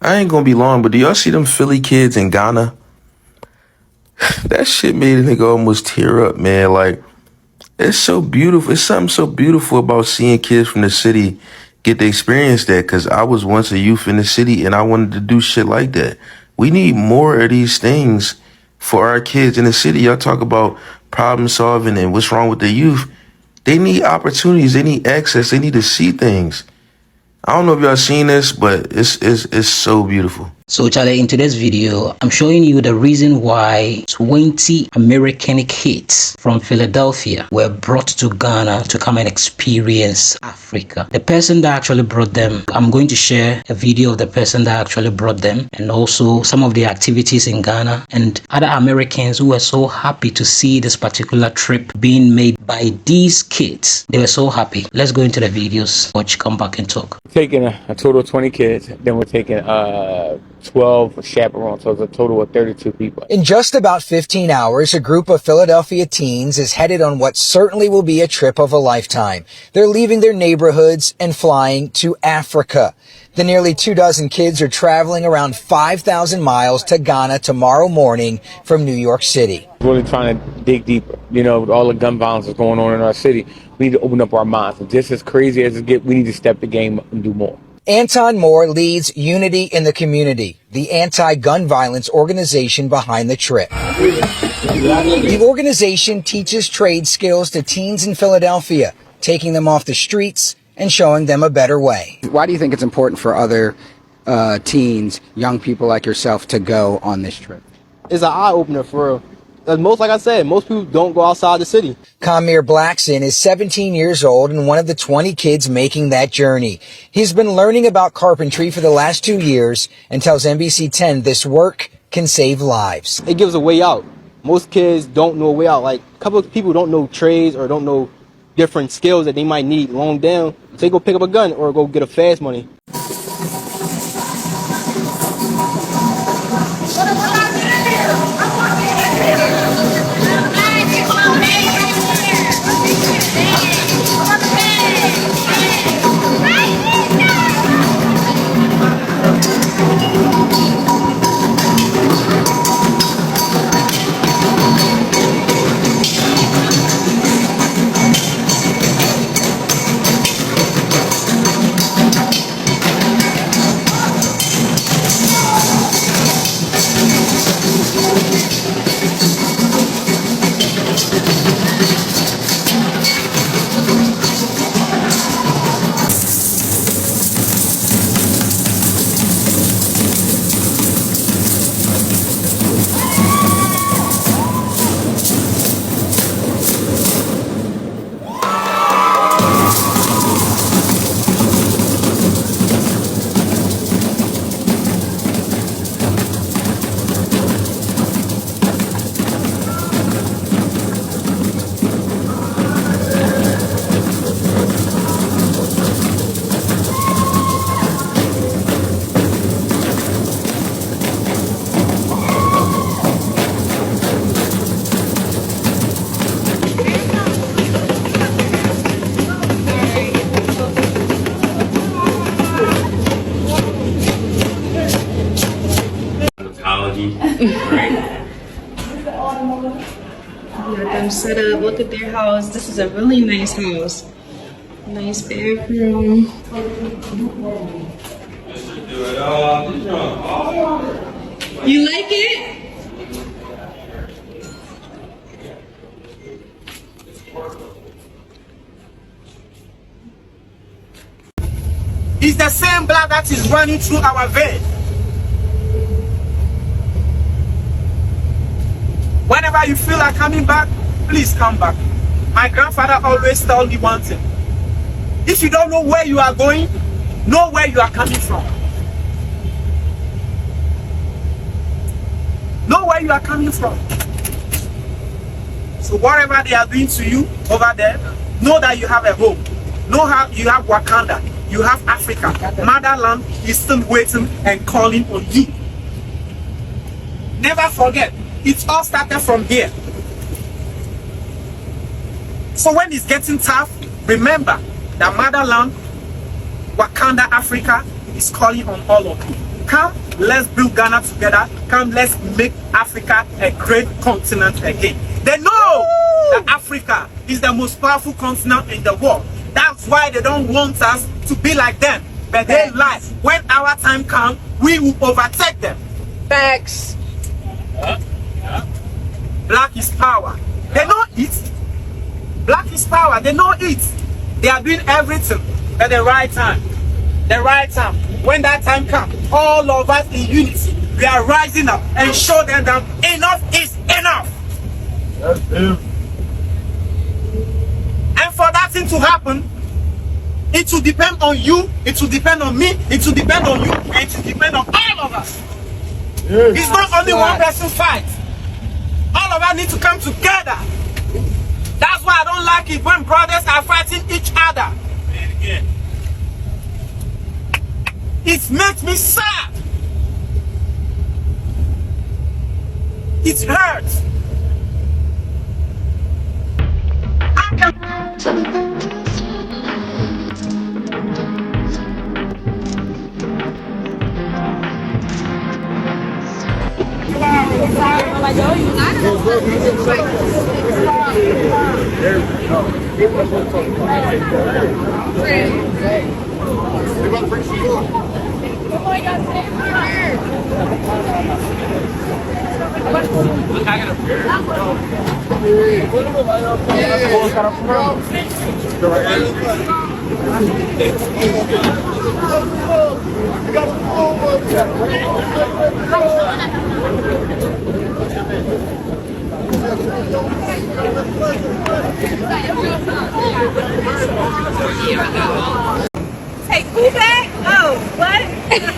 I ain't gonna be long, but do y'all see them Philly kids in Ghana? That shit made a nigga almost tear up, man. Like, it's so beautiful. It's something so beautiful about seeing kids from the city get to experience that, because I was once a youth in the city and I wanted to do shit like that. We need more of these things for our kids in the city. Y'all talk about problem solving and what's wrong with the youth. They need opportunities. They need access. They need to see things. I don't know if y'all seen this, but it's so beautiful. So Charlie, in today's video, I'm showing you the reason why 20 American kids from Philadelphia were brought to Ghana to come and experience Africa. The person that actually brought them, I'm going to share a video of the person that actually brought them, and also some of the activities in Ghana, and other Americans who were so happy to see this particular trip being made by these kids. They were so happy. Let's go into the videos. Watch, come back and talk. Taking a total of 20 kids, then we're taking 12 chaperones, so it's a total of 32 people. In just about 15 hours, a group of Philadelphia teens is headed on what certainly will be a trip of a lifetime. They're leaving their neighborhoods and flying to Africa. The nearly 24 kids are traveling around 5,000 miles to Ghana tomorrow morning from New York City. Really trying to dig deeper. You know, with all the gun violence that's going on in our city, we need to open up our minds. And just as crazy as it gets, we need to step the game up and do more. Anton Moore leads Unity in the Community, the anti-gun violence organization behind the trip. The organization teaches trade skills to teens in Philadelphia, taking them off the streets and showing them a better way. Why do you think it's important for other teens, young people like yourself, to go on this trip? It's an eye-opener for real. Like I said, most people don't go outside the city. Kamir Blackson is 17 years old and one of the 20 kids making that journey. He's been learning about carpentry for the last 2 years and tells NBC 10 this work can save lives. It gives a way out. Most kids don't know a way out. Like, a couple of people don't know trades or don't know different skills that they might need long down. So they go pick up a gun or go get a fast money. Let them set up. Look at their house. This is a really nice house. Nice bedroom. You like it? It's the same blood that is running through our veins. Whenever you feel like coming back, please come back. My grandfather always told me one thing. If you don't know where you are going, know where you are coming from. Know where you are coming from. So whatever they are doing to you over there, know that you have a home. Know how you have Wakanda. You have Africa. Motherland is still waiting and calling on you. Never forget. It all started from here. So when it's getting tough, remember that motherland, Wakanda, Africa is calling on all of you. come, let's build Ghana together. Come, let's make Africa a great continent again. They know that Africa is the most powerful continent in the world. That's why they don't want us to be like them. But they lie. When our time comes, we will overtake them. Facts. Black is power. They know it. Black is power. They know it. They are doing everything at the right time. The right time. When that time comes, all of us in unity, we are rising up and show them that enough is enough. And for that thing to happen, it will depend on you, it will depend on me, it will depend on you, and it will depend on all of us. It's not only one person fight. All of us need to come together. That's why I don't like it when brothers are fighting each other. It makes me sad. It hurts. Take who back? Oh, what?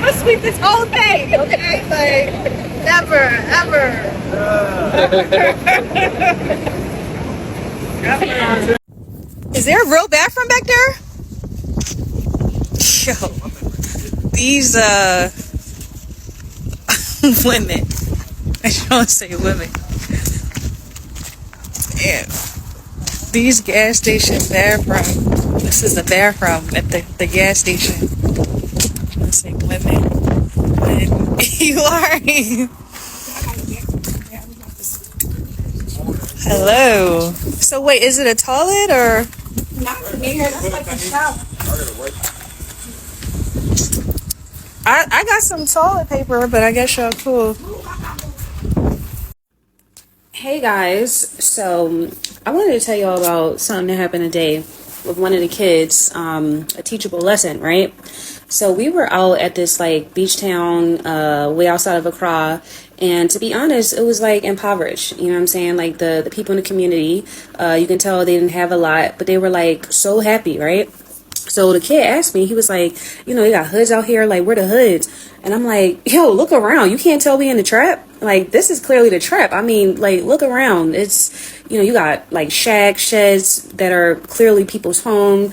Let's sweep this whole thing, okay? Like, never, ever. Is there a real bathroom back there? Yo, these women. I don't say women. Yeah. These gas station bathroom. This is the bathroom at the gas station. I say women. But you are. Hello. So wait, is it a toilet or? Not in here. That's like a shower. I got some toilet paper, but I guess y'all cool. Hey guys, so I wanted to tell y'all about something that happened today with one of the kids, a teachable lesson, right? So we were out at this like beach town, way outside of Accra, and to be honest, it was like impoverished, you know what I'm saying? Like the people in the community, you can tell they didn't have a lot, but they were like so happy, right? So the kid asked me, he was like, you know, you got hoods out here, like, where the hoods? And I'm like, yo, look around. You can't tell we in the trap? Like, this is clearly the trap. I mean, like, look around. It's, you know, you got, like, sheds that are clearly people's home,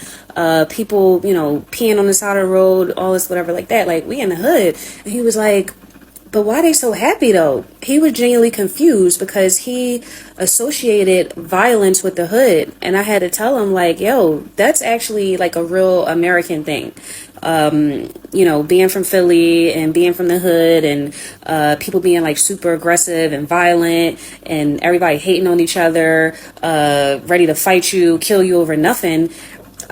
people, you know, peeing on the side of the road, all this, whatever, like that. Like, we in the hood. And he was like, but why are they so happy, though? He was genuinely confused because he associated violence with the hood. And I had to tell him, like, yo, that's actually, like, a real American thing. You know, being from Philly and being from the hood and people being, like, super aggressive and violent and everybody hating on each other, ready to fight you, kill you over nothing.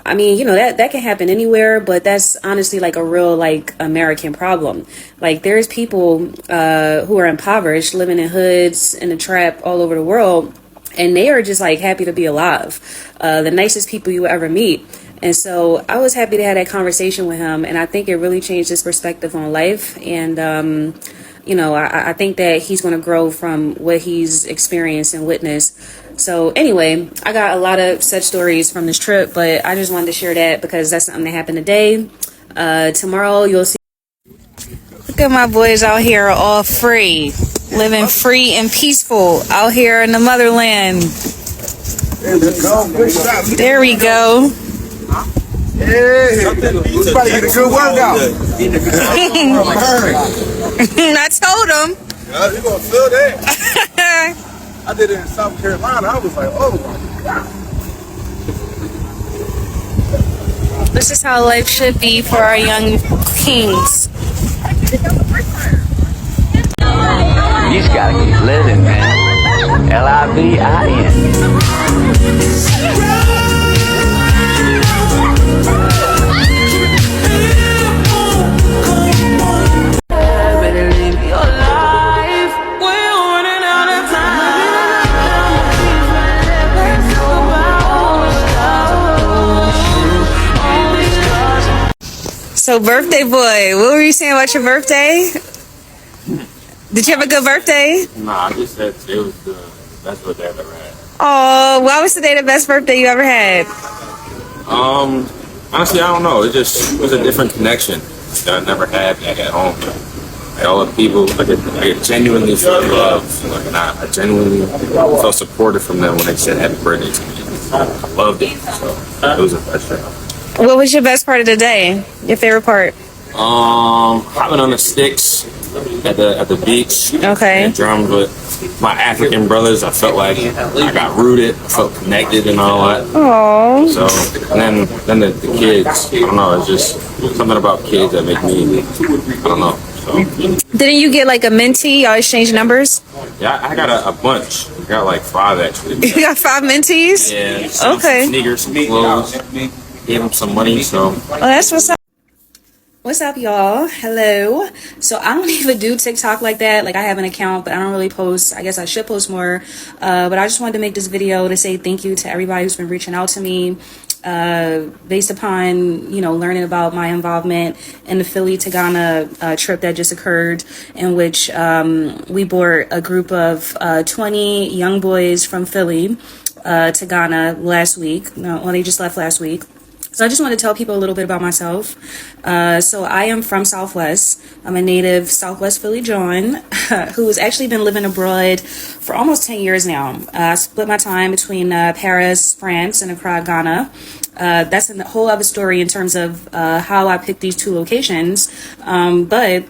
I mean, you know, that can happen anywhere, but that's honestly like a real like American problem. Like there's people who are impoverished, living in hoods, in a trap all over the world, and they are just like happy to be alive. The nicest people you will ever meet. And so I was happy to have that conversation with him, and I think it really changed his perspective on life. And you know, I think that he's going to grow from what he's experienced and witnessed. So anyway, I got a lot of such stories from this trip, but I just wanted to share that because that's something that happened today. Tomorrow you'll see. Look at my boys out here all free, living free and peaceful out here in the motherland. There we go. Yeah, we about to get a good workout. I told him. Yeah, you gonna feel that. I did it in South Carolina. I was like, oh my God. This is how life should be for our young kings. So, birthday boy, what were you saying about your birthday? Did you have a good birthday? Nah, I just said it was the best birthday I've ever had. Oh, why was today the best birthday you ever had? Honestly, I don't know. It was a different connection that I never had back at home. Like all the people, I genuinely felt love. Like, I genuinely felt supported from them when they said happy birthday to me. I loved it. So it was a pleasure. What was your best part of the day? Your favorite part? Hopping on the sticks at the beach. Okay. And drums with my African brothers. I felt like I got rooted. I felt connected and all that. Oh. So and then the kids. I don't know. It's just something about kids that make me. I don't know. So. Didn't you get like a mentee? Y'all exchange numbers? Yeah, I got a bunch. I got like 5 actually. You got 5 mentees? Yeah. Some sneakers, some clothes. Gave them some money. So. Oh, that's what's up. What's up, y'all? Hello. So I don't even do TikTok like that. Like, I have an account, but I don't really post. I guess I should post more. But I just wanted to make this video to say thank you to everybody who's been reaching out to me based upon, learning about my involvement in the Philly to Ghana trip that just occurred, in which we brought a group of 20 young boys from Philly to Ghana last week. No, well, they just left last week. So I just want to tell people a little bit about myself. So I am from Southwest. I'm a native Southwest Philly John who has actually been living abroad for almost 10 years now. I split my time between Paris, France, and Accra, Ghana. That's a whole other story in terms of how I picked these 2 locations. But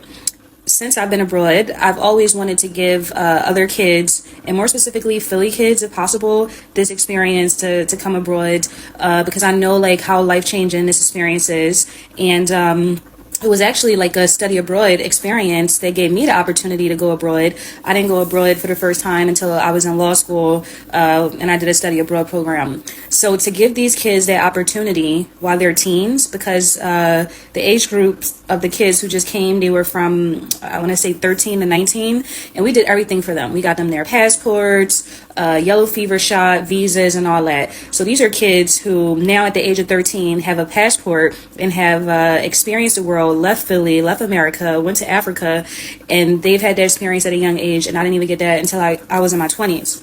since I've been abroad, I've always wanted to give other kids, and more specifically Philly kids, if possible, this experience to come abroad, because I know like how life-changing this experience is. And it was actually like a study abroad experience that gave me the opportunity to go abroad. I didn't go abroad for the first time until I was in law school, and I did a study abroad program. So to give these kids that opportunity while they're teens, because the age groups of the kids who just came, they were from, I want to say 13 to 19, and we did everything for them. We got them their passports, yellow fever shot, visas, and all that. So these are kids who now at the age of 13 have a passport and have experienced the world, left Philly, left America, went to Africa, and they've had that experience at a young age, and I didn't even get that until I was in my 20s.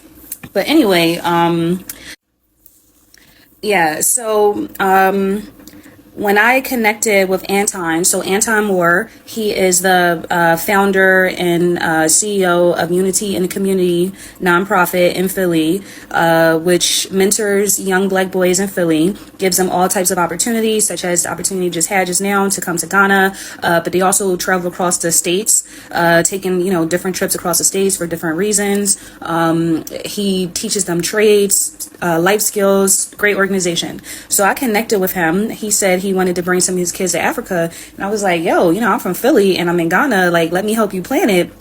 But anyway, when I connected with Anton, so Anton Moore, he is the founder and CEO of Unity in the Community nonprofit in Philly, which mentors young Black boys in Philly, gives them all types of opportunities, such as the opportunity just had just now to come to Ghana, but they also travel across the states, taking, different trips across the states for different reasons. He teaches them trades, life skills, great organization. So I connected with him. He said he wanted to bring some of his kids to Africa, and I was like, yo, I'm from Philly and I'm in Ghana, like, let me help you plan it.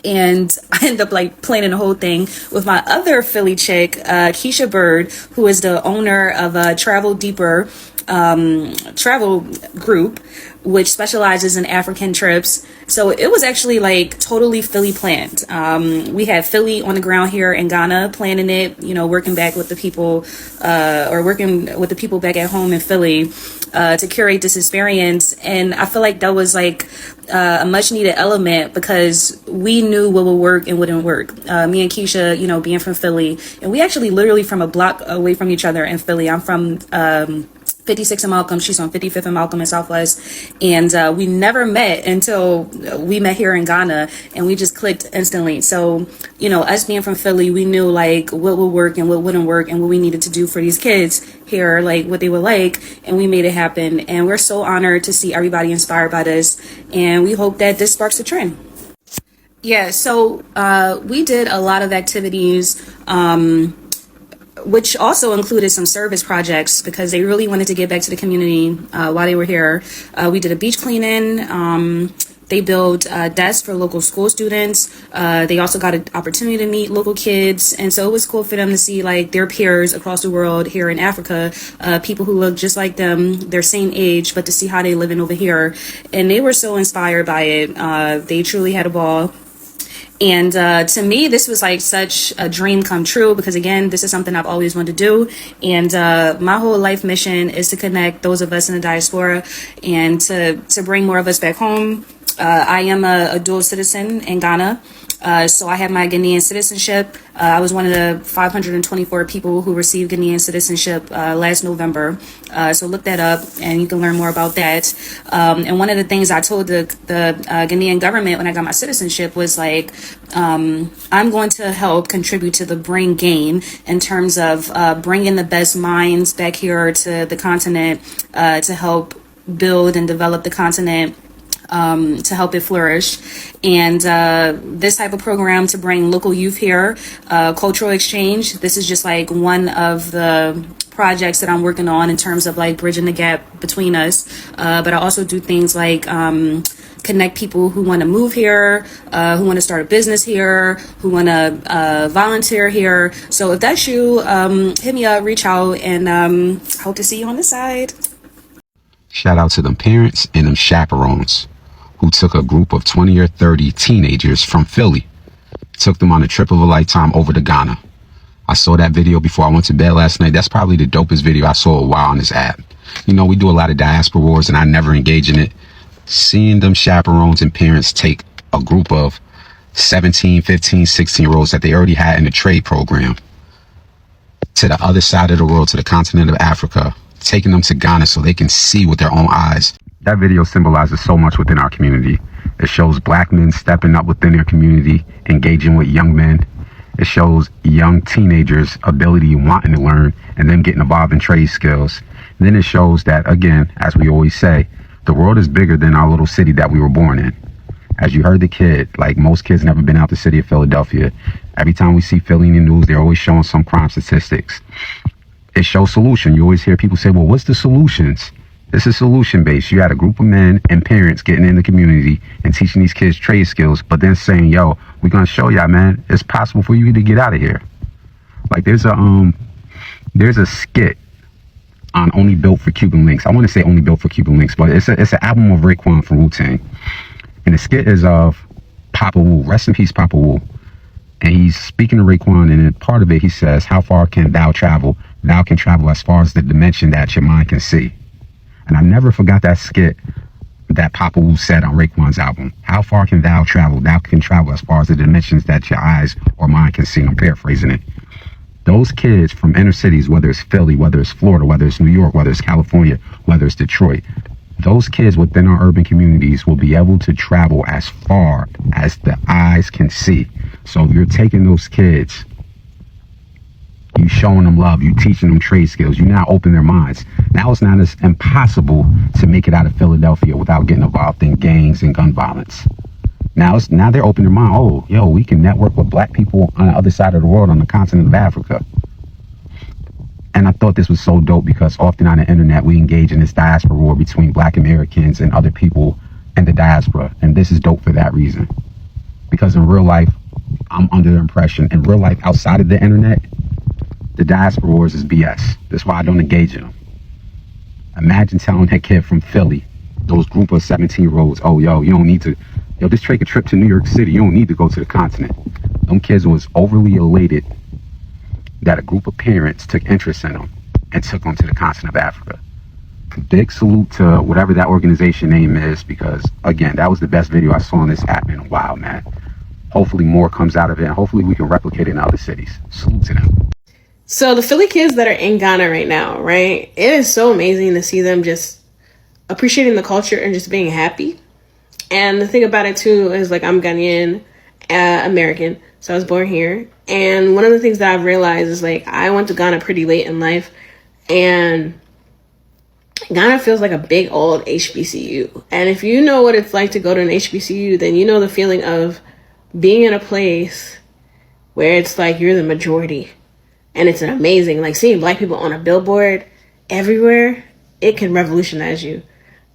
And I ended up like planning the whole thing with my other Philly chick, Keisha Bird, who is the owner of Travel Deeper travel group, which specializes in African trips. So it was actually like totally Philly planned. We had Philly on the ground here in Ghana planning it, working back with the people, or working with the people back at home in Philly, to curate this experience. And I feel like that was like a much needed element, because we knew what would work and wouldn't work. Me and Keisha, being from Philly, and we actually literally from a block away from each other in Philly. I'm from 56 and Malcolm. She's on 55th and Malcolm in Southwest. And we never met until we met here in Ghana, and we just clicked instantly. So, us being from Philly, we knew like what would work and what wouldn't work, and what we needed to do for these kids here, like what they would like, and we made it happen. And we're so honored to see everybody inspired by this, and we hope that this sparks a trend. Yeah, so we did a lot of activities, which also included some service projects, because they really wanted to get back to the community while they were here. We did a beach cleaning. They build desks for local school students. They also got an opportunity to meet local kids. And so it was cool for them to see like their peers across the world here in Africa, people who look just like them, their same age, but to see how they living over here. And they were so inspired by it. They truly had a ball. And to me, this was like such a dream come true because, again, this is something I've always wanted to do. And my whole life mission is to connect those of us in the diaspora and to bring more of us back home. I am a dual citizen in Ghana. So I have my Ghanaian citizenship. I was one of the 524 people who received Ghanaian citizenship last November. So look that up and you can learn more about that. And one of the things I told the Ghanaian government when I got my citizenship was like, I'm going to help contribute to the brain gain in terms of bringing the best minds back here to the continent to help build and develop the continent. To help it flourish. And this type of program to bring local youth here, cultural exchange, this is just like one of the projects that I'm working on in terms of like bridging the gap between us. But I also do things like connect people who want to move here, who want to start a business here, who want to volunteer here. So if that's you, hit me up, reach out, and hope to see you on the side. Shout out to them parents and them chaperones who took a group of 20 or 30 teenagers from Philly, took them on a trip of a lifetime over to Ghana. I saw that video before I went to bed last night. That's probably the dopest video I saw a while on this app. You know, we do a lot of diaspora wars and I never engage in it. Seeing them chaperones and parents take a group of 17, 15, 16-year-olds that they already had in the trade program to the other side of the world, to the continent of Africa, taking them to Ghana so they can see with their own eyes. That video symbolizes so much within our community. It shows black men stepping up within their community, engaging with young men. It shows young teenagers' ability, wanting to learn, and them getting involved in trade skills. And then it shows that, again, as we always say, the world is bigger than our little city that we were born in. As you heard the kid, like most kids never been out the city of Philadelphia. Every time we see Philly in the news, they're always showing some crime statistics. It shows solution. You always hear people say, well, what's the solutions? This is solution based. You had a group of men and parents getting in the community and teaching these kids trade skills, but then saying, yo, we're going to show y'all, man, it's possible for you to get out of here. Like there's a skit on Only Built for Cuban Links. I want to say Only Built for Cuban Links, but it's an album of Raekwon from Wu-Tang. And the skit is of Papa Wu. Rest in peace, Papa Wu. And he's speaking to Raekwon, and in part of it, he says, how far can thou travel? Thou can travel as far as the dimension that your mind can see. And I never forgot that skit that Papa Wu said on Raekwon's album. How far can thou travel? Thou can travel as far as the dimensions that your eyes or mind can see. I'm paraphrasing it. Those kids from inner cities, whether it's Philly, whether it's Florida, whether it's New York, whether it's California, whether it's Detroit, those kids within our urban communities will be able to travel as far as the eyes can see. So you're taking those kids, you showing them love, you teaching them trade skills, you now open their minds. Now it's not as impossible to make it out of Philadelphia without getting involved in gangs and gun violence. Now they're opening their mind. Oh, yo, we can network with black people on the other side of the world, on the continent of Africa. And I thought this was so dope because often on the internet we engage in this diaspora war between black Americans and other people in the diaspora. And this is dope for that reason. Because in real life, I'm under the impression, in real life outside of the internet, the diaspora wars is BS. That's why I don't engage in them. Imagine telling that kid from Philly, those group of 17-year-olds, oh, yo, you don't need to, just take a trip to New York City. You don't need to go to the continent. Them kids was overly elated that a group of parents took interest in them and took them to the continent of Africa. Big salute to whatever that organization name is, because, again, that was the best video I saw on this app in a while, man. Hopefully more comes out of it, and hopefully we can replicate it in other cities. Salute to them. So the Philly kids that are in Ghana right now, right? It is so amazing to see them just appreciating the culture and just being happy. And the thing about it too is, like, I'm Ghanaian, American, so I was born here. And one of the things that I've realized is, like, I went to Ghana pretty late in life, and Ghana feels like a big old HBCU. And if you know what it's like to go to an HBCU, then you know the feeling of being in a place where it's like you're the majority. And it's amazing, like, seeing black people on a billboard everywhere, it can revolutionize you.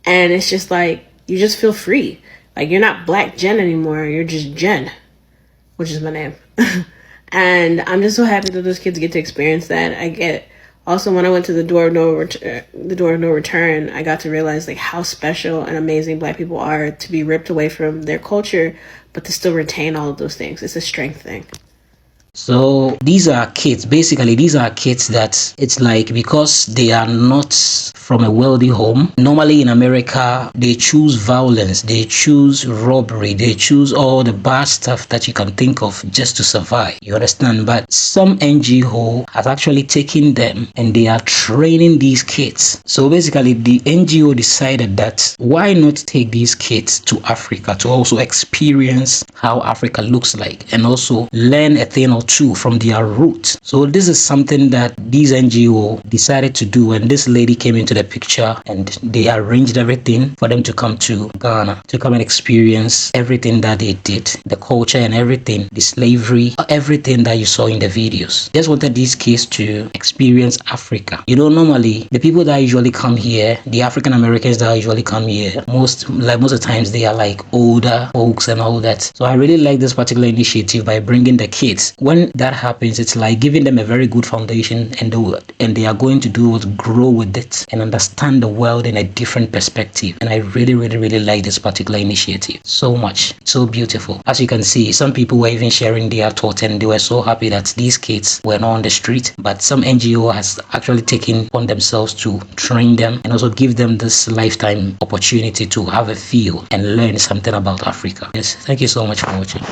And it's just like, you just feel free. Like, you're not Black Jen anymore. You're just Jen, which is my name. And I'm just so happy that those kids get to experience that. I get also, when I went to the door of no return, I got to realize like how special and amazing Black people are, to be ripped away from their culture, but to still retain all of those things. It's a strength thing. So these are kids, basically these are kids that it's like, because they are not from a wealthy home, normally in America they choose violence, they choose robbery, they choose all the bad stuff that you can think of just to survive, you understand? But some NGO has actually taken them and they are training these kids. So basically the NGO decided that why not take these kids to Africa to also experience how Africa looks like and also learn a thing or two from their roots. So this is something that these NGO decided to do, and this lady came into the picture and they arranged everything for them to come to Ghana to come and experience everything that they did, the culture and everything, the slavery, everything that you saw in the videos. Just wanted these kids to experience Africa. You know, normally the people that usually come here, the African Americans that usually come here, most of the times they are like older folks and all that. So I really like this particular initiative by bringing the kids. When that happens, it's like giving them a very good foundation, and they are going to do is grow with it and understand the world in a different perspective. And I really like this particular initiative so much. So beautiful. As you can see, some people were even sharing their thoughts and they were so happy that these kids were not on the street, but some NGO has actually taken on themselves to train them and also give them this lifetime opportunity to have a feel and learn something about Africa. Yes, thank you so much for watching.